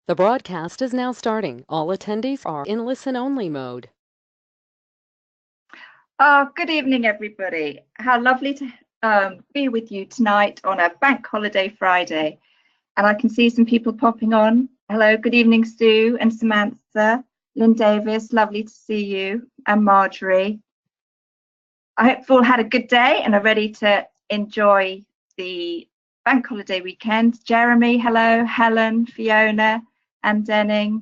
The broadcast is now starting. All attendees are in listen-only mode. Oh, good evening, everybody. How lovely to be with you tonight on a bank holiday Friday. And I can see some people popping on. Hello, good evening, Sue and Samantha, Lynn Davis, lovely to see you, and Marjorie. I hope you've all had a good day and are ready to enjoy the bank holiday weekend. Jeremy, hello, Helen, Fiona, and Denning.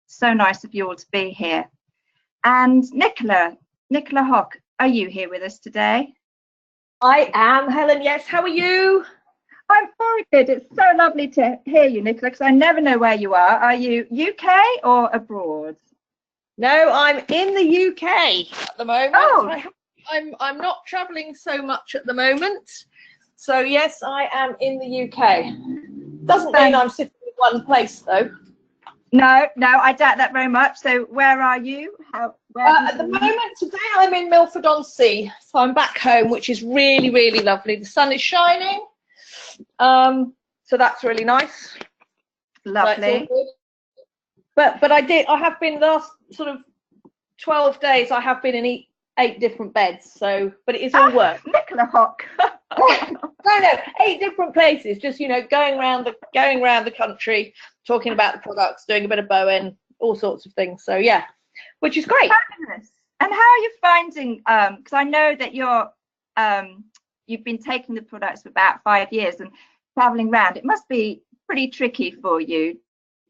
So nice of you all to be here. And Nicola Hock, are you here with us today? I am, Helen, yes. How are you? I'm very good. It's so lovely to hear you, Nicola, because I never know where you are. Are you UK or abroad? No, I'm in the UK at the moment. Oh. I'm not travelling so much at the moment. So, yes, I am in the UK. Doesn't mean I'm sitting in one place, though. No, I doubt that very much. So where are you? At the moment, today I'm in Milford-on-Sea. So I'm back home, which is really, really lovely. The sun is shining. So that's really nice. Lovely. But I have been the last sort of 12 days, I have been in 8 different beds. So, but it is all work. Nicola Hock. No, 8 different places. Just, you know, going around the country, talking about the products, doing a bit of Bowen, all sorts of things. So yeah, which is great. Fabulous. And how are you finding? Because I know that you've been taking the products for about 5 years and traveling around. It must be pretty tricky for you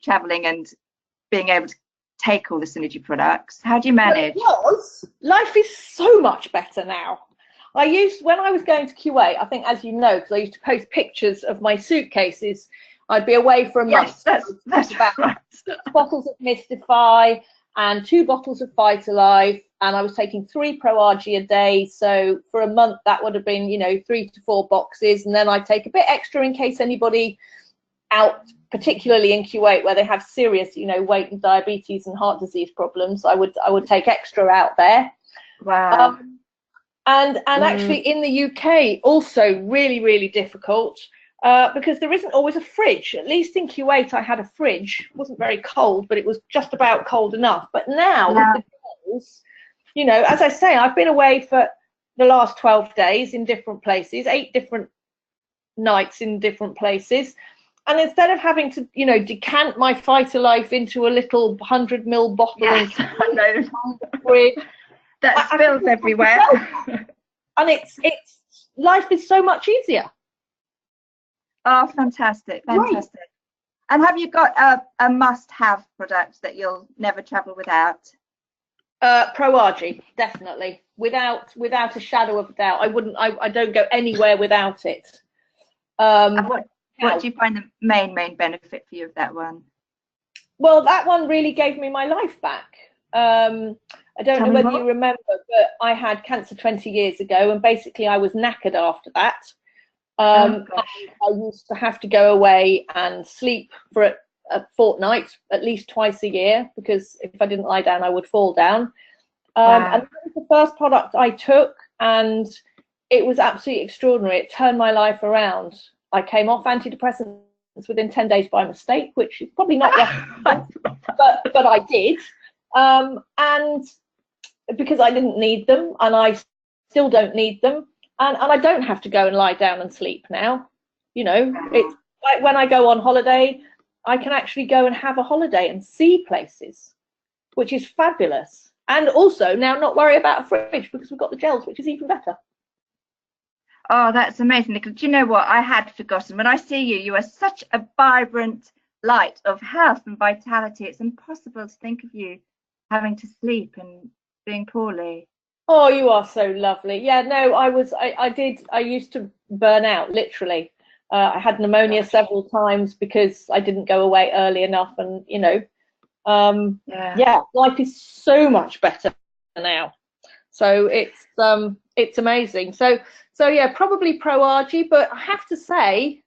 traveling and being able to take all the Synergy products. How do you manage? Life is so much better now. When I was going to Kuwait, I think, as you know, because I used to post pictures of my suitcases, I'd be away for a month. Yes, that's about right. Bottles of Mystify and 2 bottles of Vitalife, and I was taking 3 Pro RG a day. So for a month, that would have been, you know, 3 to 4 boxes, and then I'd take a bit extra in case anybody out, particularly in Kuwait, where they have serious, you know, weight and diabetes and heart disease problems. I would take extra out there. Wow. And actually in the UK, also really, really difficult because there isn't always a fridge. At least in Kuwait, I had a fridge. It wasn't very cold, but it was just about cold enough. But now with the girls, you know, as I say, I've been away for the last 12 days in different places, 8 different nights in different places. And instead of having to, you know, decant my Vitalife into a little 100ml bottle that spills everywhere. And it's life is so much easier. Oh, fantastic. Right. And have you got a must-have product that you'll never travel without? Pro RG, definitely. Without a shadow of a doubt. I don't go anywhere without it. And what do you find the main benefit for you of that one? Well, that one really gave me my life back. I don't know whether you remember, but I had cancer 20 years ago, and basically I was knackered after that. I used to have to go away and sleep for a fortnight, at least twice a year, because if I didn't lie down, I would fall down. And that was the first product I took, and it was absolutely extraordinary. It turned my life around. I came off antidepressants within 10 days by mistake, which is probably not but I did. And because I didn't need them, and I still don't need them, and I don't have to go and lie down and sleep now. You know, it's like when I go on holiday, I can actually go and have a holiday and see places, which is fabulous. And also now not worry about a fridge because we've got the gels, which is even better. Oh, that's amazing, Nicola. Do you know what? I had forgotten. When I see you, you are such a vibrant light of health and vitality. It's impossible to think of you having to sleep and being poorly. Oh, you are so lovely. Yeah, no, I used to burn out, literally. I had pneumonia several times because I didn't go away early enough, and you know, life is so much better now. So it's amazing. So yeah, probably Pro RG, but I have to say,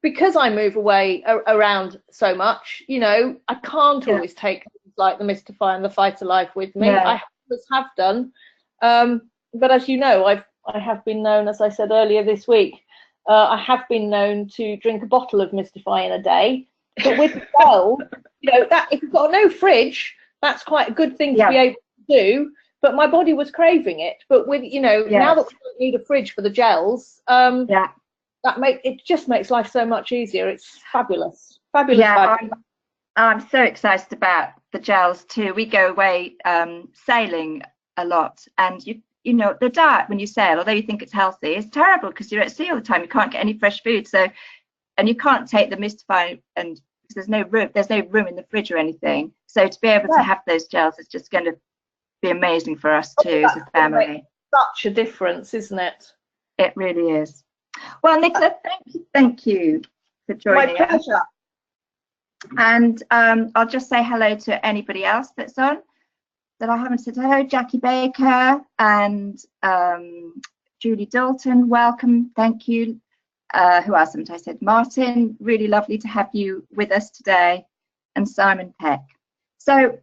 because I move away around so much, you know, I can't always take things like the Mystify and the Vitalife with me. I have done, but as you know, I have been known, as I said earlier this week, I have been known to drink a bottle of Mystify in a day, But with the gel, you know, that if you've got no fridge, that's quite a good thing to be able to do. But my body was craving it. But with, you know, now that we don't need a fridge for the gels, it just makes life so much easier. It's fabulous. Fabulous. I'm so excited about the gels too. We go away sailing a lot, and you know, the diet when you sail, although you think it's healthy, it's terrible because you're at sea all the time. You can't get any fresh food, and you can't take the Mystify, and because there's no room in the fridge or anything. So to be able to have those gels is just going to be amazing for us too as a family. Such a difference, isn't it? It really is. Well, Nicola, thank you for joining us. My pleasure. And I'll just say hello to anybody else that's on that I haven't said hello. Jackie Baker and Julie Dalton, welcome, thank you. Who else haven't I said? Martin, really lovely to have you with us today, and Simon Peck. So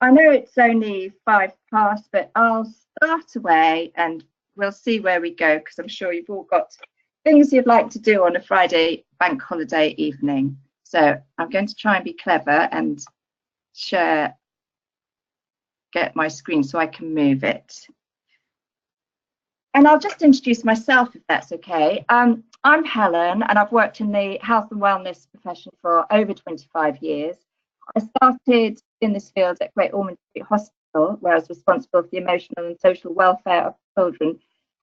I know it's only 5 past, but I'll start away and we'll see where we go, because I'm sure you've all got things you'd like to do on a Friday bank holiday evening. So I'm going to try and be clever and get my screen so I can move it. And I'll just introduce myself, if that's okay. I'm Helen, and I've worked in the health and wellness profession for over 25 years. I started in this field at Great Ormond Street Hospital, where I was responsible for the emotional and social welfare of children,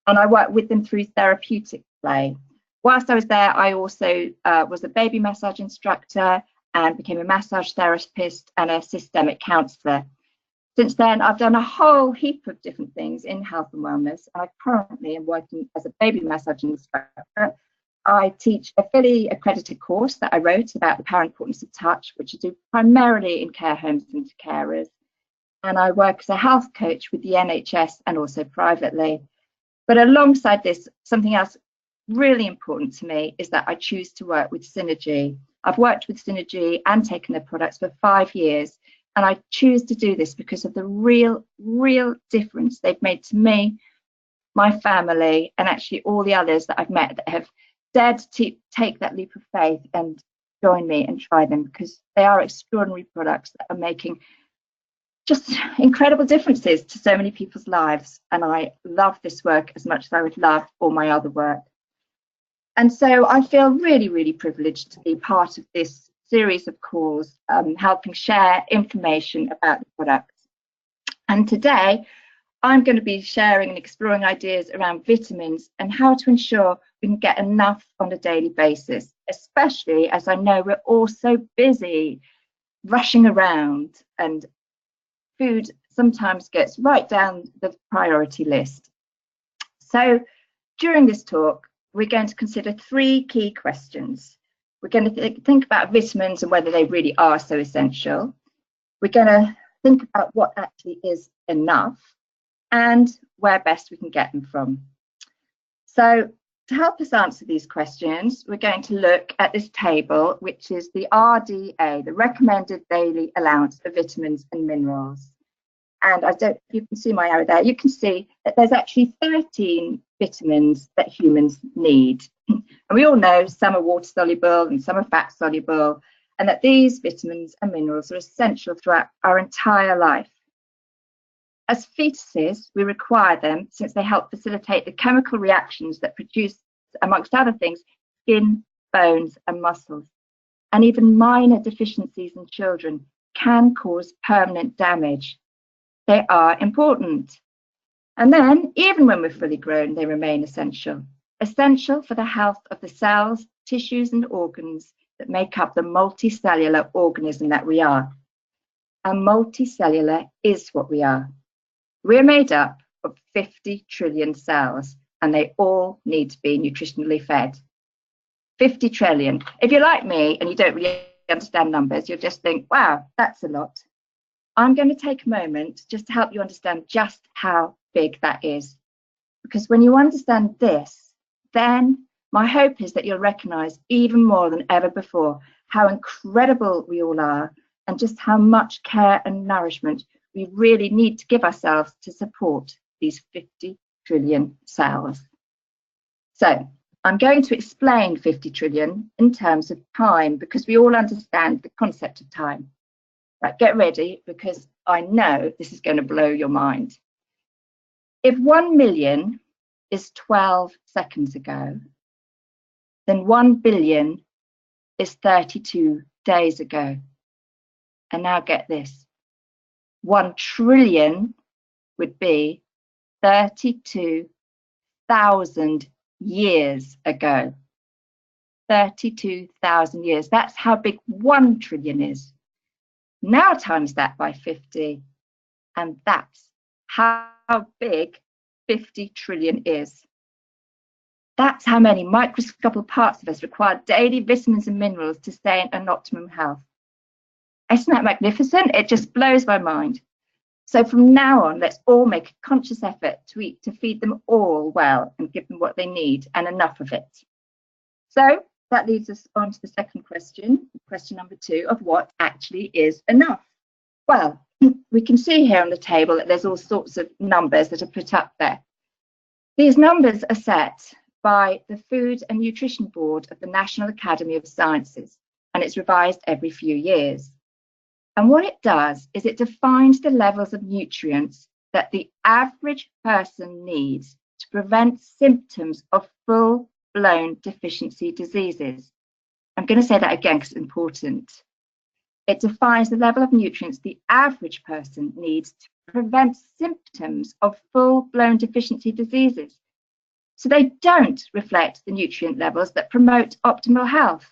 and I worked with them through therapeutic play. Whilst I was there, I also was a baby massage instructor and became a massage therapist and a systemic counsellor. Since then, I've done a whole heap of different things in health and wellness. I currently am working as a baby massage instructor. I teach a fully accredited course that I wrote about the power and importance of touch, which I do primarily in care homes and to carers. And I work as a health coach with the NHS and also privately. But alongside this, something else really important to me is that I choose to work with Synergy. I've worked with Synergy and taken their products for 5 years. And I choose to do this because of the real difference they've made to me, my family, and actually all the others that I've met that have dared to take that leap of faith and join me and try them, because they are extraordinary products that are making just incredible differences to so many people's lives. And I love this work as much as I would love all my other work. And so I feel really privileged to be part of this series of calls, helping share information about the products. And today I'm going to be sharing and exploring ideas around vitamins and how to ensure we can get enough on a daily basis, especially as I know we're all so busy rushing around and food sometimes gets right down the priority list. So during this talk, we're going to consider 3 key questions. We're going to think about vitamins and whether they really are so essential. We're going to think about what actually is enough and where best we can get them from. So to help us answer these questions, we're going to look at this table, which is the RDA, the recommended daily allowance of vitamins and minerals. And you can see my arrow there. You can see that there's actually 13 vitamins that humans need. And we all know some are water soluble and some are fat soluble, and that these vitamins and minerals are essential throughout our entire life. As fetuses, we require them since they help facilitate the chemical reactions that produce, amongst other things, skin, bones, and muscles. And even minor deficiencies in children can cause permanent damage. They are important. And then, even when we're fully grown, they remain essential. Essential for the health of the cells, tissues, and organs that make up the multicellular organism that we are. And multicellular is what we are. We're made up of 50 trillion cells, and they all need to be nutritionally fed. 50 trillion. If you're like me and you don't really understand numbers, you'll just think, wow, that's a lot. I'm going to take a moment just to help you understand just how big that is. Because when you understand this, then my hope is that you'll recognise even more than ever before how incredible we all are and just how much care and nourishment we really need to give ourselves to support these 50 trillion cells. So I'm going to explain 50 trillion in terms of time because we all understand the concept of time. Right, get ready because I know this is going to blow your mind. If 1 million is 12 seconds ago, then 1 billion is 32 days ago. And now get this, 1 trillion would be 32,000 years ago. 32,000 years. That's how big 1 trillion is. Now times that by 50, and that's how big 50 trillion is. That's how many microscopic parts of us require daily vitamins and minerals to stay in optimum health. Isn't that magnificent? It just blows my mind. So from now on, let's all make a conscious effort to feed them all well and give them what they need and enough of it. So that leads us on to the second question, question number 2, of what actually is enough. Well, we can see here on the table that there's all sorts of numbers that are put up there. These numbers are set by the Food and Nutrition Board of the National Academy of Sciences, and it's revised every few years. And what it does is it defines the levels of nutrients that the average person needs to prevent symptoms of full-blown deficiency diseases. I'm going to say that again because it's important. It defines the level of nutrients the average person needs to prevent symptoms of full-blown deficiency diseases. So they don't reflect the nutrient levels that promote optimal health.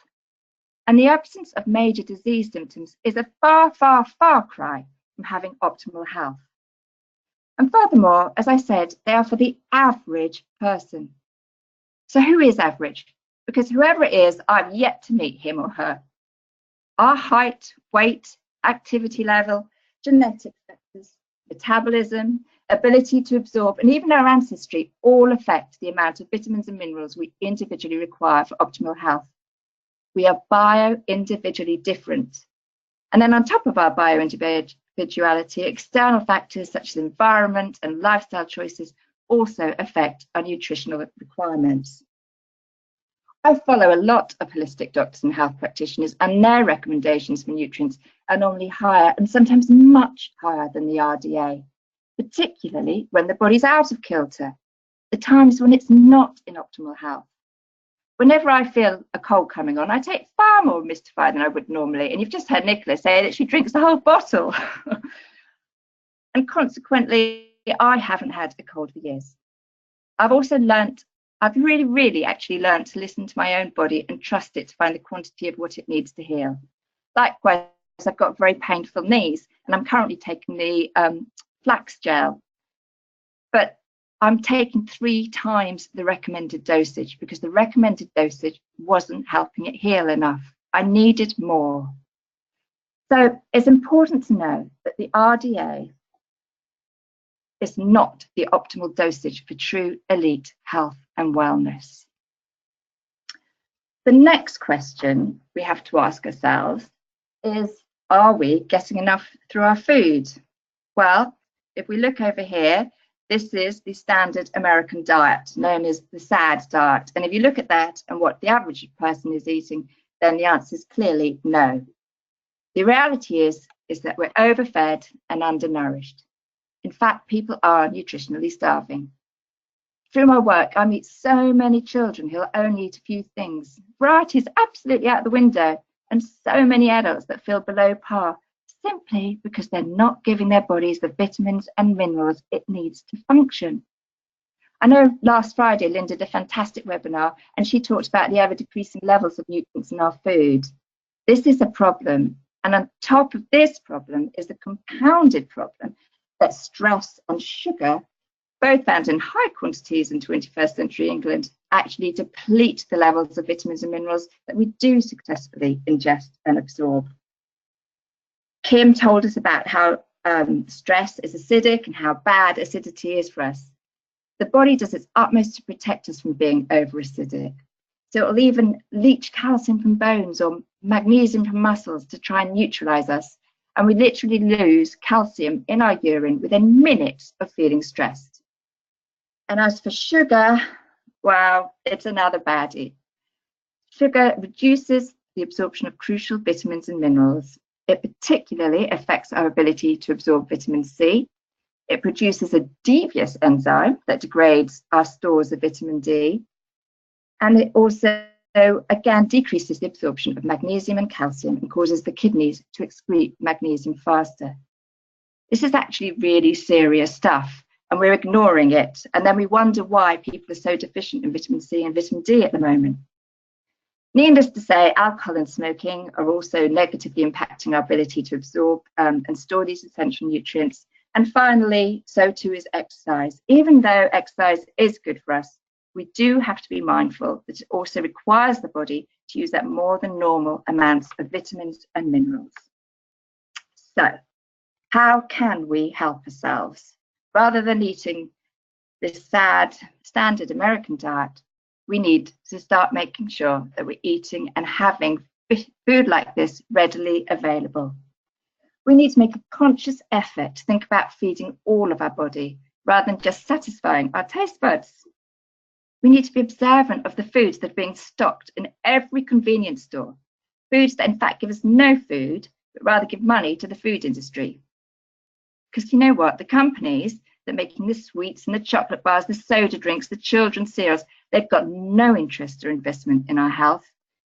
And the absence of major disease symptoms is a far, far, far cry from having optimal health. And furthermore, as I said, they are for the average person. So who is average? Because whoever it is, I've yet to meet him or her. Our height, weight, activity level, genetic factors, metabolism, ability to absorb, and even our ancestry all affect the amount of vitamins and minerals we individually require for optimal health. We are bio-individually different. And then on top of our bio-individuality, external factors such as environment and lifestyle choices also affect our nutritional requirements. I follow a lot of holistic doctors and health practitioners, and their recommendations for nutrients are normally higher and sometimes much higher than the RDA, particularly when the body's out of kilter, the times when it's not in optimal health. Whenever I feel a cold coming on, I take far more Mystify than I would normally. And you've just heard Nicola say that she drinks the whole bottle. And consequently, I haven't had a cold for years. I've also I've really actually learned to listen to my own body and trust it to find the quantity of what it needs to heal. Likewise, I've got very painful knees, and I'm currently taking the flax gel. But I'm taking 3 times the recommended dosage because the recommended dosage wasn't helping it heal enough. I needed more. So it's important to know that the RDA is not the optimal dosage for true elite health and wellness. The next question we have to ask ourselves is, are we getting enough through our food? Well, if we look over here, this is the standard American diet, known as the SAD diet. And if you look at that and what the average person is eating, then the answer is clearly no. The reality is that we're overfed and undernourished. In fact, people are nutritionally starving. Through my work, I meet so many children who only eat a few things. Variety is absolutely out the window, and so many adults that feel below par, simply because they're not giving their bodies the vitamins and minerals it needs to function. I know last Friday, Linda did a fantastic webinar, and she talked about the ever-decreasing levels of nutrients in our food. This is a problem, and on top of this problem is the compounded problem that stress and sugar, both found in high quantities in 21st century England, actually deplete the levels of vitamins and minerals that we do successfully ingest and absorb. Kim told us about how stress is acidic and how bad acidity is for us. The body does its utmost to protect us from being over-acidic. So it'll even leach calcium from bones or magnesium from muscles to try and neutralize us. And we literally lose calcium in our urine within minutes of feeling stressed. And as for sugar, Wow, it's another baddie. Sugar reduces the absorption of crucial vitamins and minerals. It particularly affects our ability to absorb vitamin C. It produces a devious enzyme that degrades our stores of vitamin D. And it also, again, decreases the absorption of magnesium and calcium and causes the kidneys to excrete magnesium faster. This is actually really serious stuff, and we're ignoring it. And then we wonder why people are so deficient in vitamin C and vitamin D at the moment. Needless to say, alcohol and smoking are also negatively impacting our ability to absorb and store these essential nutrients. And finally, so too is exercise. Even though exercise is good for us, we do have to be mindful that it also requires the body to use up more than normal amounts of vitamins and minerals. So, how can we help ourselves? Rather than eating this sad standard American diet, we need to start making sure that we're eating and having food like this readily available. We need to make a conscious effort to think about feeding all of our body rather than just satisfying our taste buds. We need to be observant of the foods that are being stocked in every convenience store, foods that in fact give us no food, but rather give money to the food industry. Because you know what, the companies that are making the sweets and the chocolate bars, the soda drinks, the children's cereals, they've got no interest or investment in our health,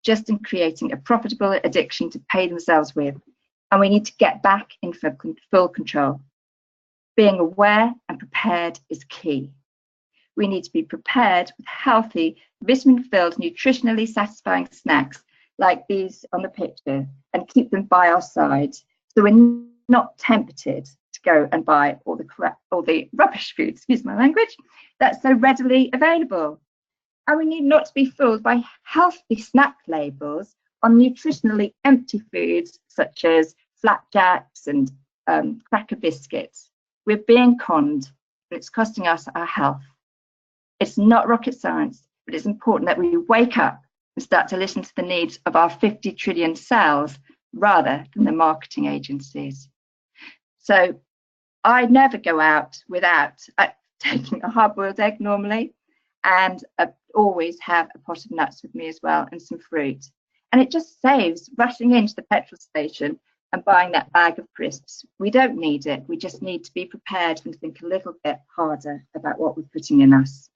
just in creating a profitable addiction to pay themselves with. And we need to get back in full control. Being aware and prepared is key. We need to be prepared with healthy, vitamin-filled, nutritionally satisfying snacks like these on the picture and keep them by our side so we're not tempted to go and buy all the crap, all the rubbish food, excuse my language, that's so readily available. And we need not to be fooled by healthy snack labels on nutritionally empty foods such as flapjacks and cracker biscuits. We're being conned, and it's costing us our health. It's not rocket science, but it's important that we wake up and start to listen to the needs of our 50 trillion cells rather than the marketing agencies. So I never go out without taking a hard-boiled egg normally, and always have a pot of nuts with me as well and some fruit. And it just saves rushing into the petrol station and buying that bag of crisps. We don't need it. We just need to be prepared and think a little bit harder about what we're putting in us.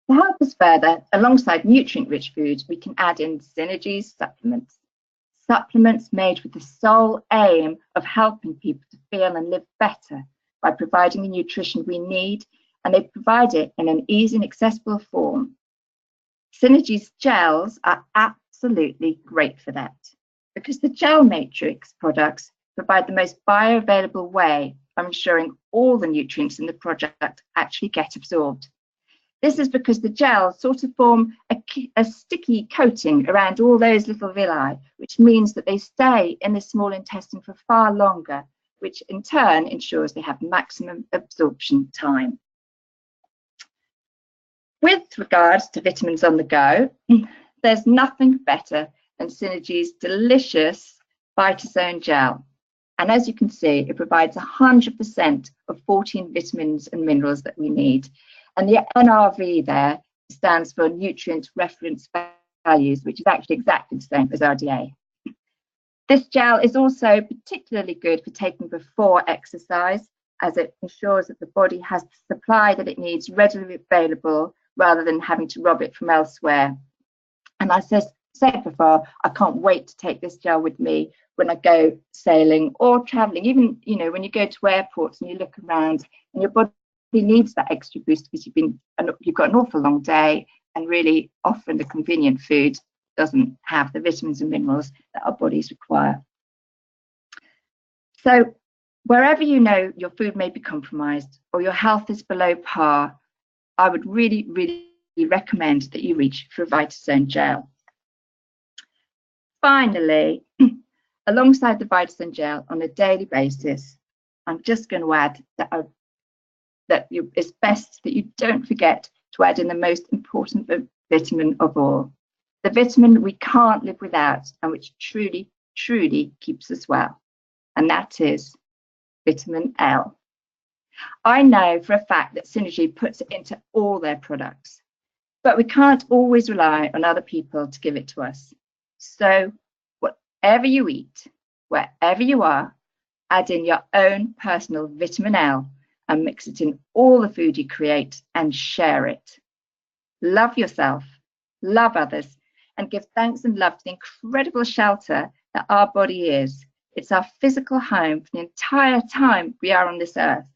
To help us further, alongside nutrient-rich foods, we can add in synergies supplements. Supplements made with the sole aim of helping people to feel and live better by providing the nutrition we need, and they provide it in an easy and accessible form. Synergy's gels are absolutely great for that, because the gel matrix products provide the most bioavailable way of ensuring all the nutrients in the product actually get absorbed. This is because the gels sort of form a sticky coating around all those little villi, which means that they stay in the small intestine for far longer, which in turn ensures they have maximum absorption time. With regards to vitamins on the go, there's nothing better than Synergy's delicious vitazone gel. And as you can see, it provides 100% of 14 vitamins and minerals that we need. And the NRV there stands for Nutrient Reference Values, which is actually exactly the same as RDA. This gel is also particularly good for taking before exercise, as it ensures that the body has the supply that it needs readily available rather than having to rob it from elsewhere. And as I said before, I can't wait to take this gel with me when I go sailing or traveling. Even, you know, when you go to airports and you look around and your body needs that extra boost because you've got an awful long day, and really often the convenient food doesn't have the vitamins and minerals that our bodies require. So wherever you know your food may be compromised or your health is below par, I would really, really recommend that you reach for a vitazone gel. Finally, alongside the vitazone gel on a daily basis, I'm just going to add that it's best that you don't forget to add in the most important vitamin of all, the vitamin we can't live without and which truly, truly keeps us well, and that is vitamin L. I know for a fact that Synergy puts it into all their products, but we can't always rely on other people to give it to us. So whatever you eat, wherever you are, add in your own personal vitamin L and mix it in all the food you create and share it. Love yourself, love others, and give thanks and love to the incredible shelter that our body is. It's our physical home for the entire time we are on this earth.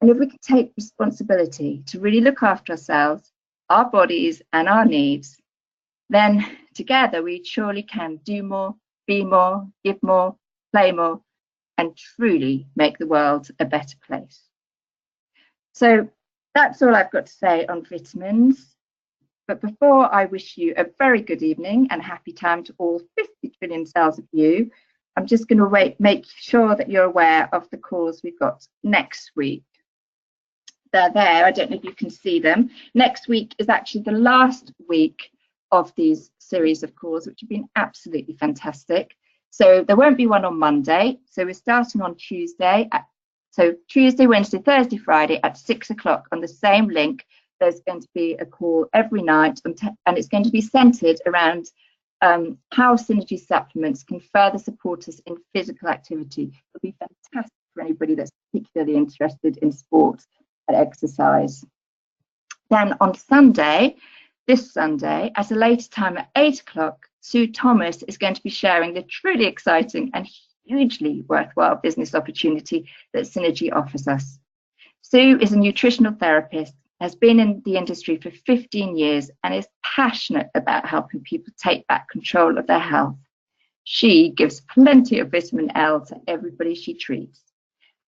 And if we can take responsibility to really look after ourselves, our bodies and our needs, then together we surely can do more, be more, give more, play more, and truly make the world a better place. So that's all I've got to say on vitamins. But before I wish you a very good evening and happy time to all 50 trillion cells of you, I'm just going to make sure that you're aware of the calls we've got next week. They're there. I don't know if you can see them. Next week is actually the last week of these series of calls, which have been absolutely fantastic. So there won't be one on Monday. So we're starting on Tuesday. So Tuesday, Wednesday, Thursday, Friday at 6 o'clock on the same link. There's going to be a call every night, and it's going to be centered around how Synergy supplements can further support us in physical activity. It'll be fantastic for anybody that's particularly interested in sport and exercise. Then on Sunday, this Sunday, at a later time at 8 o'clock, Sue Thomas is going to be sharing the truly exciting and hugely worthwhile business opportunity that Synergy offers us. Sue is a nutritional therapist, has been in the industry for 15 years and is passionate about helping people take back control of their health. She gives plenty of vitamin L to everybody she treats.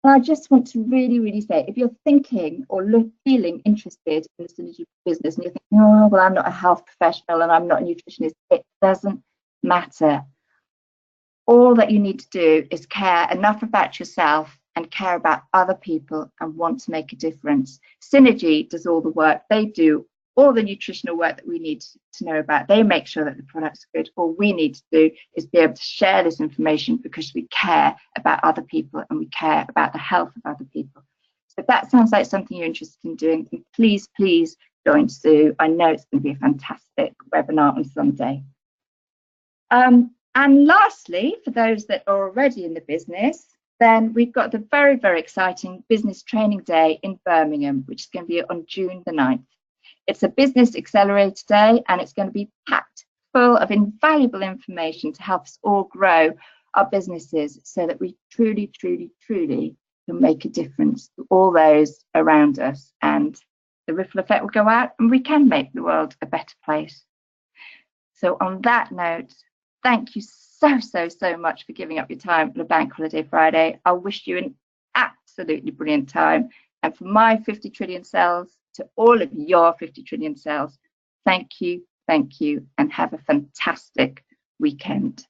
And I just want to really, really say, if you're thinking or feeling interested in the Synergy business and you're thinking, oh, well, I'm not a health professional and I'm not a nutritionist, it doesn't matter. All that you need to do is care enough about yourself and care about other people and want to make a difference. Synergy does all the work. They do all the nutritional work that we need to know about. They make sure that the products are good. All we need to do is be able to share this information because we care about other people and we care about the health of other people. So if that sounds like something you're interested in doing, then please, please join Sue. I know it's going to be a fantastic webinar on Sunday. And lastly, for those that are already in the business, then we've got the very, very exciting Business Training Day in Birmingham, which is going to be on June the 9th. It's a business accelerator day, and it's going to be packed full of invaluable information to help us all grow our businesses so that we truly, truly, truly can make a difference to all those around us. And the ripple effect will go out and we can make the world a better place. So on that note, thank you so much for giving up your time on a bank holiday Friday. I wish you an absolutely brilliant time. And for my 50 trillion cells, to all of your 50 trillion cells, thank you, and have a fantastic weekend.